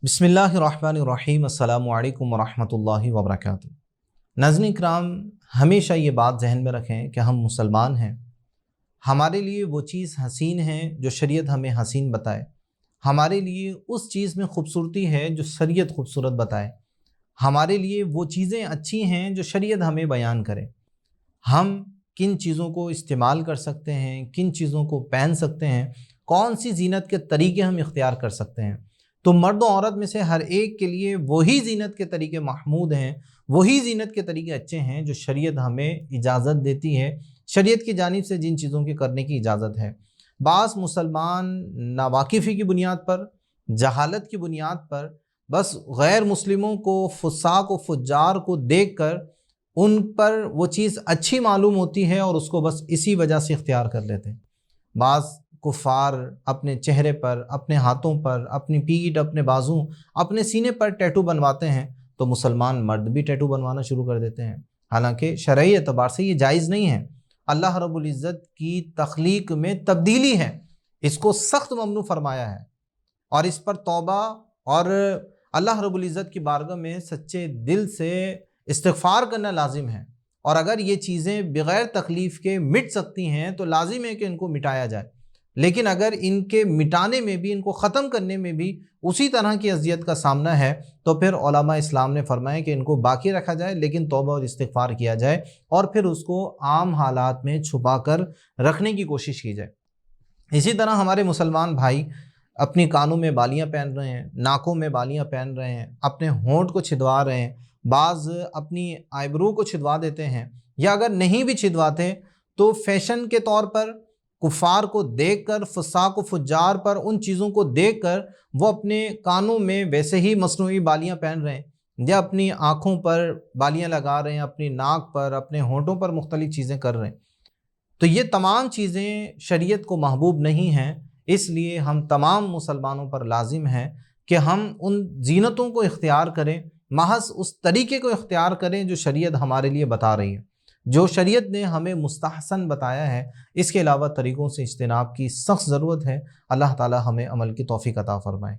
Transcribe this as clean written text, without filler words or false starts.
बिस्मिल्लाहिर्रहमानिर्रहीम। अस्सलामु अलैकुम वरहमतुल्लाहि वबरकातुहू। नाज़रीन इकराम, हमेशा ये बात जहन में रखें कि हम मुसलमान हैं। हमारे लिए वो चीज़ हसीन है जो शरीयत हमें हसीन बताए, हमारे लिए उस चीज़ में खूबसूरती है जो शरीयत खूबसूरत बताए, हमारे लिए वो चीज़ें अच्छी हैं जो शरीयत हमें बयान करे। हम किन चीज़ों को इस्तेमाल कर सकते हैं, किन चीज़ों को पहन सकते हैं, कौन सी ज़ीनत के तरीके हम इख्तियार कर सकते हैं। तो मर्द और औरत में से हर एक के लिए वही ज़ीनत के तरीके महमूद हैं, वही ज़ीनत के तरीके अच्छे हैं जो शरीयत हमें इजाज़त देती है, शरीयत की जानिब से जिन चीज़ों के करने की इजाज़त है। बास मुसलमान नावाकिफ़ी की बुनियाद पर, जहालत की बुनियाद पर बस गैर मुस्लिमों को, फुस्साक व फुज्जार को देख कर उन पर वो चीज़ अच्छी मालूम होती है और उसको बस इसी वजह से इख्तियार कर लेते हैं। बाज़ कुफ़ार अपने चेहरे पर, अपने हाथों पर, अपनी पीठ, अपने बाजू, अपने सीने पर टैटू बनवाते हैं, तो मुसलमान मर्द भी टैटू बनवाना शुरू कर देते हैं। हालांकि शरई एतबार से ये जायज़ नहीं है। अल्लाह रब्बुल इज़्ज़त की तख्लीक में तब्दीली है, इसको सख्त ममनू फरमाया है और इस पर तौबा और अल्लाह रब्बुल इज़्ज़त की बारगाह में सच्चे दिल से इस्तिग़फ़ार करना लाजिम है। और अगर ये चीज़ें बग़ैर तकलीफ़ के मिट सकती हैं तो लाजिम है कि इनको मिटाया जाए। लेकिन अगर इनके मिटाने में भी, इनको ख़त्म करने में भी उसी तरह की अज़ियत का सामना है तो फिर उलमा इस्लाम ने फरमाया कि इनको बाकी रखा जाए, लेकिन तौबा और इस्तिग़फ़ार किया जाए और फिर उसको आम हालात में छुपा कर रखने की कोशिश की जाए। इसी तरह हमारे मुसलमान भाई अपनी कानों में बालियाँ पहन रहे हैं, नाकों में बालियाँ पहन रहे हैं, अपने होंठ को छिदवा रहे हैं, बाज़ अपनी आइब्रो को छिदवा देते हैं, या अगर नहीं भी छिदवाते तो फैशन के तौर पर कुफ़ार को देखकर, फुस्साक व फुज्जार पर उन चीज़ों को देखकर वो अपने कानों में वैसे ही मसनूई बालियाँ पहन रहे हैं, या अपनी आँखों पर बालियाँ लगा रहे हैं, अपनी नाक पर, अपने होंठों पर मुख्तलिफ़ चीज़ें कर रहे हैं। तो ये तमाम चीज़ें शरीयत को महबूब नहीं हैं। इसलिए हम तमाम मुसलमानों पर लाजिम है कि हम उन ज़ीनतों को इख्तियार करें, महज उस तरीके को इख्तियार करें जो शरीयत हमारे लिए बता रही है, जो शरीयत ने हमें मुस्तहसन बताया है। इसके अलावा तरीक़ों से इज्तिनाब की सख्त ज़रूरत है। अल्लाह ताला हमें अमल की तौफ़ीक़ अता फ़रमाए।